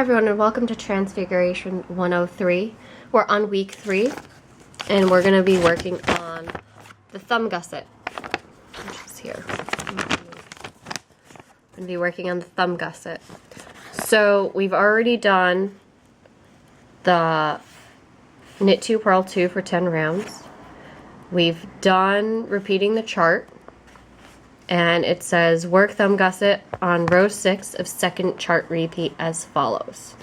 everyone, and welcome to Transfiguration 103. We're on week 3, and we're going to be working on the thumb gusset, which is here. I'm going to be working on the thumb gusset. So we've already done the knit 2, purl 2 for 10 rounds. We've done repeating the chart, and it says work thumb gusset on row 6 of second chart repeat as follows.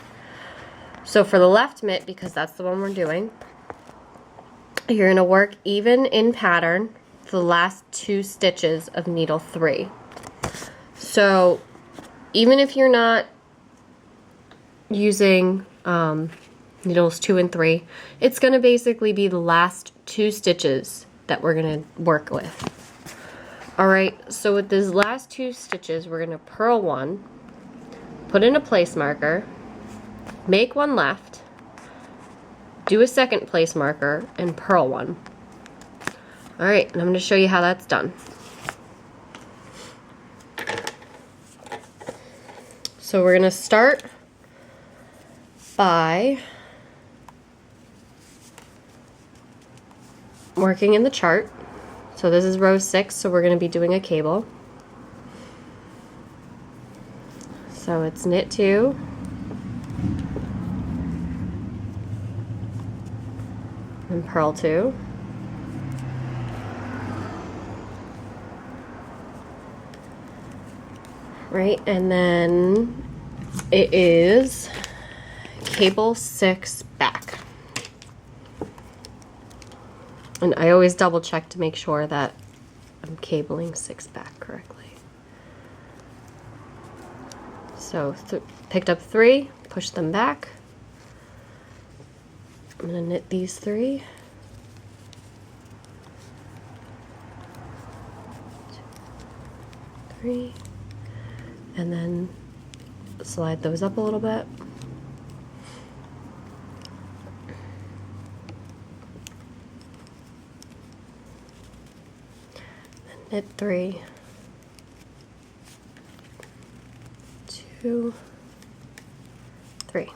So for the left mitt, because that's the one we're doing, you're going to work even in pattern for the last 2 stitches of needle 3. So even if you're not using needles 2 and 3, it's going to basically be the last 2 stitches that we're going to work with. Alright, so with these last 2 stitches, we're going to purl 1, put in a place marker, make 1 left, do a second place marker, and purl 1. Alright, and I'm going to show you how that's done. So we're going to start by working in the chart. So this is row 6, so we're going to be doing a cable. So it's knit 2, and purl 2, right, and then it is cable 6 back. And I always double check to make sure that I'm cabling 6 back correctly. So picked up 3, push them back. I'm going to knit these 3. 3. And then slide those up a little bit. Knit 3, 2, 3.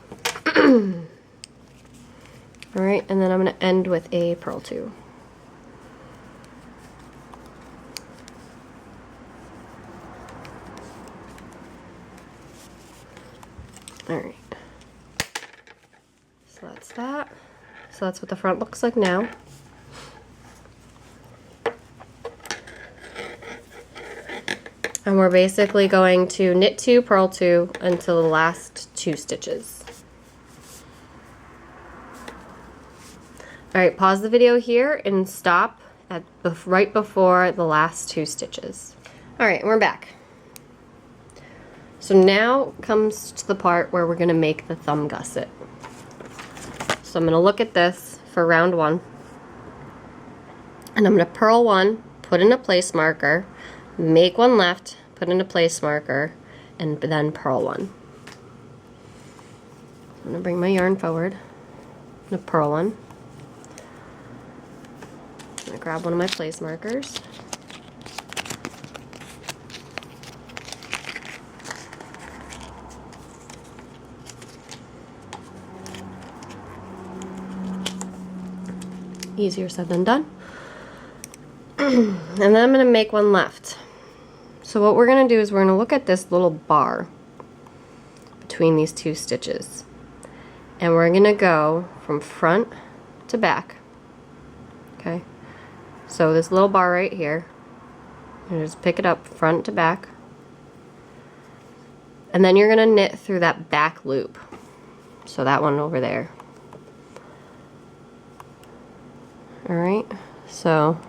Alright, and then I'm going to end with a purl 2. Alright. So that's that. So that's what the front looks like now. And we're basically going to knit 2, purl 2 until the last 2 stitches. Alright, pause the video here and stop at right before the last 2 stitches. Alright, we're back. So now comes to the part where we're going to make the thumb gusset. So I'm going to look at this for round 1. And I'm going to purl 1, put in a place marker, make 1 left, put in a place marker, and then purl 1. I'm going to bring my yarn forward. I'm going to purl 1. I'm going to grab one of my place markers. Easier said than done. And then I'm going to make 1 left. So what we're going to do is we're going to look at this little bar between these 2 stitches. And we're going to go from front to back. Okay? So this little bar right here, you just pick it up front to back. And then you're going to knit through that back loop. So that one over there. Alright, so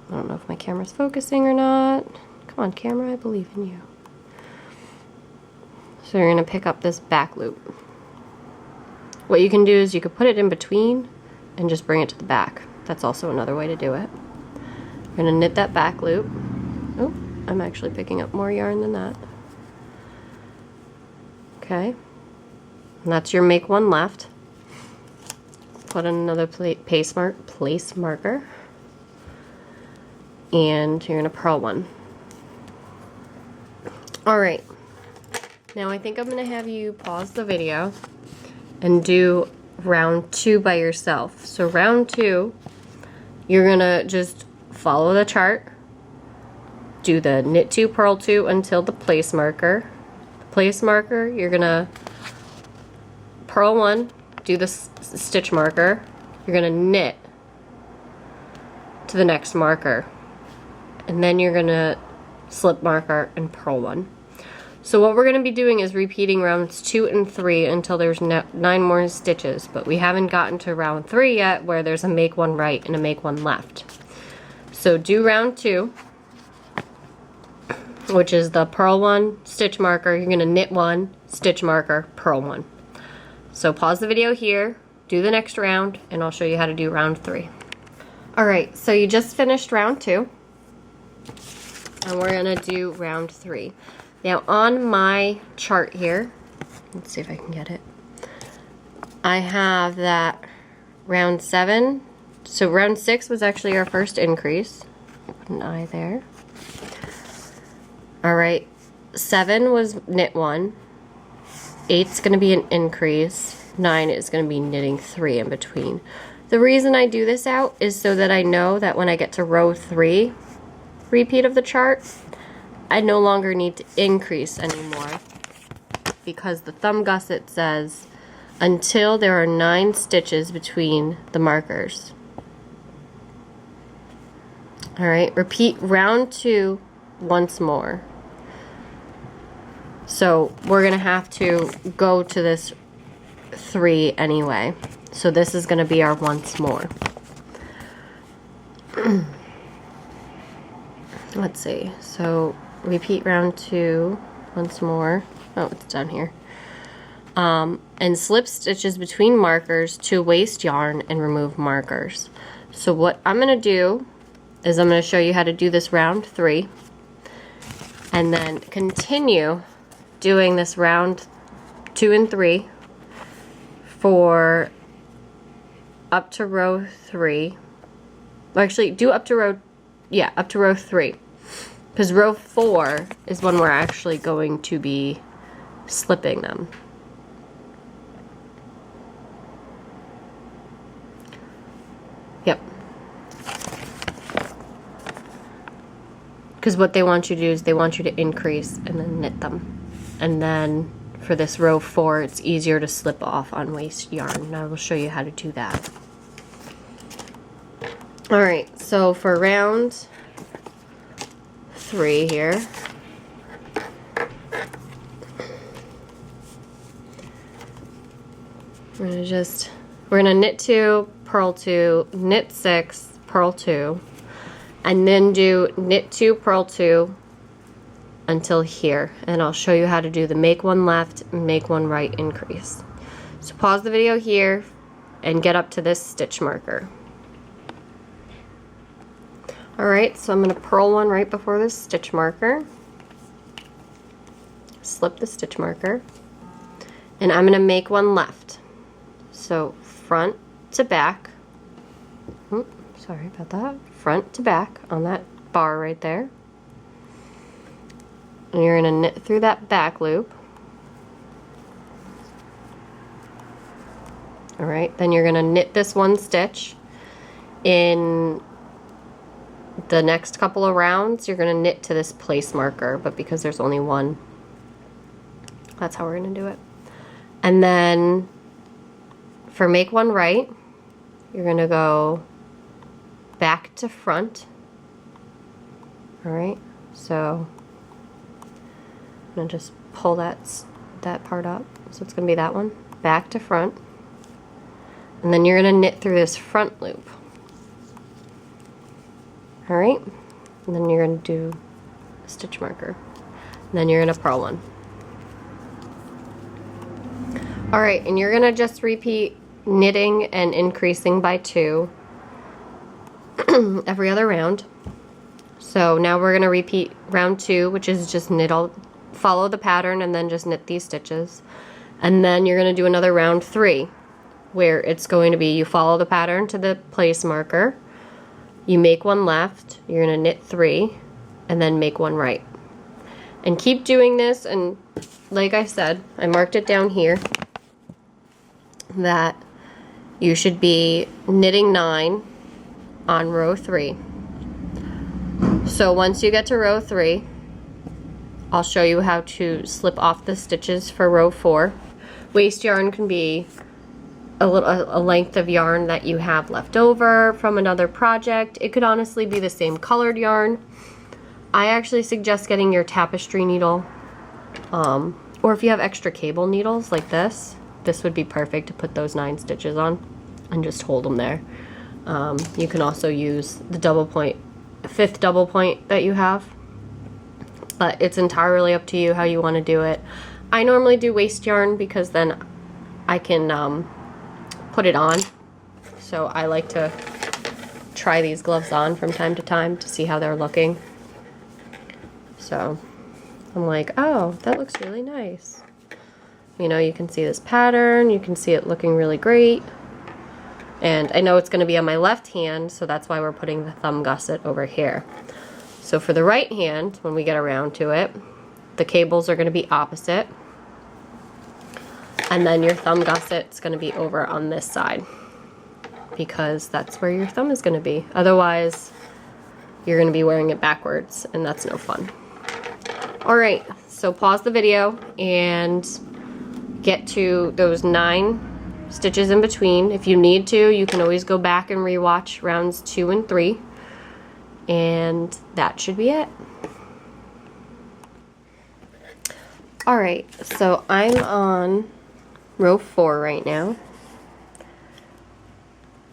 I don't know if my camera's focusing or not. Come on, camera, I believe in you. So you're going to pick up this back loop. What you can do is you could put it in between and just bring it to the back. That's also another way to do it. You're going to knit that back loop. Oh, I'm actually picking up more yarn than that. Okay. And that's your make 1 left. Put in another place marker. And you're going to purl 1. Alright, Now I think I'm gonna have you pause the video and do round 2 by yourself. So round 2, you're gonna just follow the chart, do the knit 2, purl 2 until the place marker. The place marker, you're gonna purl 1, do the stitch marker, you're gonna knit to the next marker, and then you're gonna slip marker and purl 1. So what we're gonna be doing is repeating rounds 2 and 3 until there's 9 more stitches, but we haven't gotten to round 3 yet, where there's a make 1 right and a make 1 left. So do round 2, which is the purl 1, stitch marker, you're gonna knit 1, stitch marker, purl 1. So pause the video here, do the next round, and I'll show you how to do round 3. Alright, so you just finished round 2, and we're gonna do round 3. Now on my chart here, let's see if I can get it, I have that round 7, so round 6 was actually our first increase. Put an eye there. Alright, 7 was knit 1, 8's going to be an increase, 9 is going to be knitting 3 in between. The reason I do this out is so that I know that when I get to row 3, repeat of the chart, I no longer need to increase anymore, because the thumb gusset says until there are 9 stitches between the markers. Alright, repeat round 2 once more. So we're going to have to go to this 3 anyway. So this is going to be our once more. Let's see. So repeat round 2 once more. Oh, it's down here. And slip stitches between markers to waste yarn and remove markers. So what I'm going to do is I'm going to show you how to do this round 3, and then continue doing this round 2 and 3 for up to row 3. Well, actually, do up to row 3, because row 4 is when we're actually going to be slipping them. Yep. Because what they want you to do is they want you to increase and then knit them. And then for this row 4, it's easier to slip off on waste yarn. And I will show you how to do that. Alright, so for round 3 here, we're gonna knit 2, purl 2, knit 6, purl 2, and then do knit 2, purl 2 until here, and I'll show you how to do the make 1 left, make 1 right increase. So pause the video here and get up to this stitch marker. Alright, so I'm going to purl 1 right before this stitch marker, slip the stitch marker, and I'm going to make 1 left. So front to back, sorry about that, front to back on that bar right there. And you're going to knit through that back loop. Alright, then you're going to knit this 1 stitch. In the next couple of rounds, you're going to knit to this place marker, but because there's only 1, that's how we're going to do it. And then for make 1 right, you're going to go back to front. Alright, so I'm going to just pull that part up. So it's going to be that one. Back to front. And then you're going to knit through this front loop. Alright? And then you're going to do a stitch marker. And then you're going to purl 1. Alright, and you're going to just repeat knitting and increasing by 2 every other round. So now we're going to repeat round 2, which is just follow the pattern and then just knit these stitches. And then you're going to do another round 3, where it's going to be you follow the pattern to the place marker, you make 1 left, you're going to knit 3, and then make 1 right. And keep doing this, and like I said, I marked it down here that you should be knitting 9 on row 3. So once you get to row 3, I'll show you how to slip off the stitches for row 4. Waste yarn can be a length of yarn that you have left over from another project. It could honestly be the same colored yarn. I actually suggest getting your tapestry needle, or if you have extra cable needles like this would be perfect to put those 9 stitches on and just hold them there. You can also use the 5th double point that you have, but it's entirely up to you how you want to do it. I normally do waste yarn because then I can put it on. So I like to try these gloves on from time to time to see how they're looking. So I'm like, oh, that looks really nice. You know, you can see this pattern, you can see it looking really great. And I know it's going to be on my left hand, so that's why we're putting the thumb gusset over here. So for the right hand, when we get around to it, the cables are going to be opposite. And then your thumb gusset's going to be over on this side, because that's where your thumb is going to be. Otherwise, you're going to be wearing it backwards, and that's no fun. Alright, so pause the video and get to those 9 stitches in between. If you need to, you can always go back and rewatch rounds 2 and 3. And that should be it. Alright, so I'm on row 4 right now.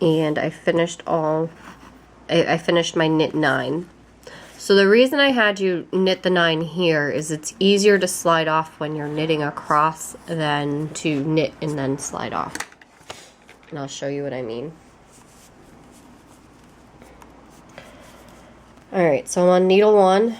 And I finished my knit 9. So the reason I had you knit the 9 here is it's easier to slide off when you're knitting across than to knit and then slide off. And I'll show you what I mean. Alright, so I'm on needle 1.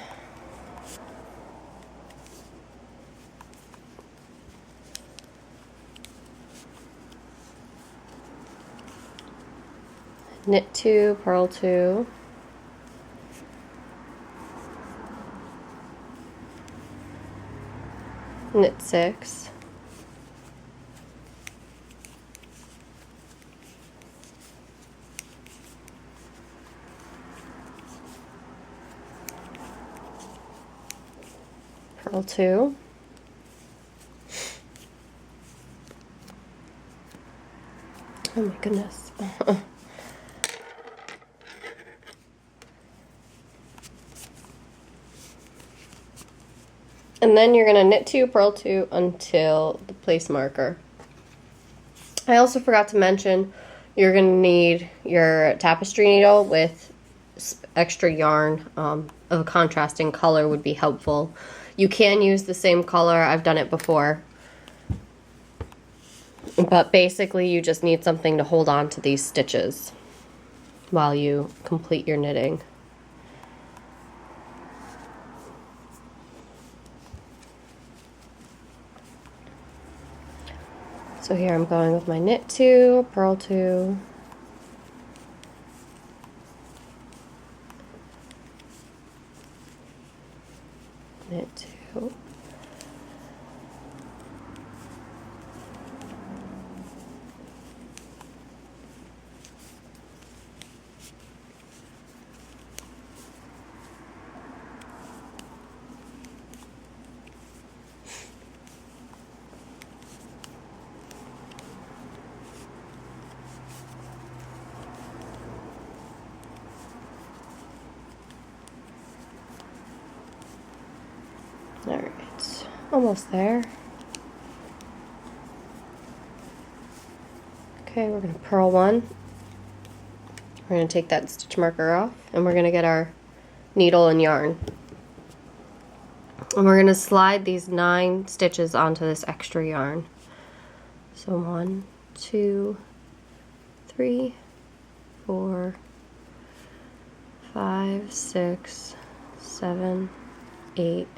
Knit 2, purl 2. Knit 6. Purl 2. Oh my goodness. And then you're going to knit 2, purl 2 until the place marker. I also forgot to mention you're going to need your tapestry needle with extra yarn of a contrasting color would be helpful. You can use the same color. I've done it before. But basically you just need something to hold on to these stitches while you complete your knitting. So here I'm going with my knit 2, purl 2, knit 2, Alright, almost there. Okay, we're going to purl 1. We're going to take that stitch marker off and we're going to get our needle and yarn. And we're going to slide these 9 stitches onto this extra yarn. So 1, 2, 3, 4, 5, 6, 7, 8,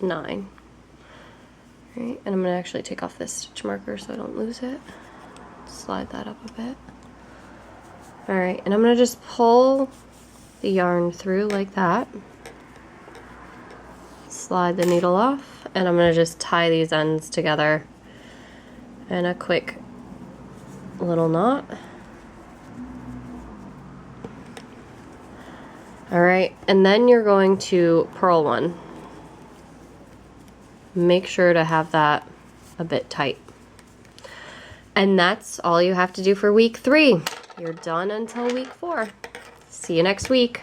9. Right, and I'm going to actually take off this stitch marker so I don't lose it. Slide that up a bit. Alright, and I'm going to just pull the yarn through like that. Slide the needle off and I'm gonna just tie these ends together in a quick little knot. All right, and then you're going to purl one. Make sure to have that a bit tight. And that's all you have to do for week 3. You're done until week 4. See you next week.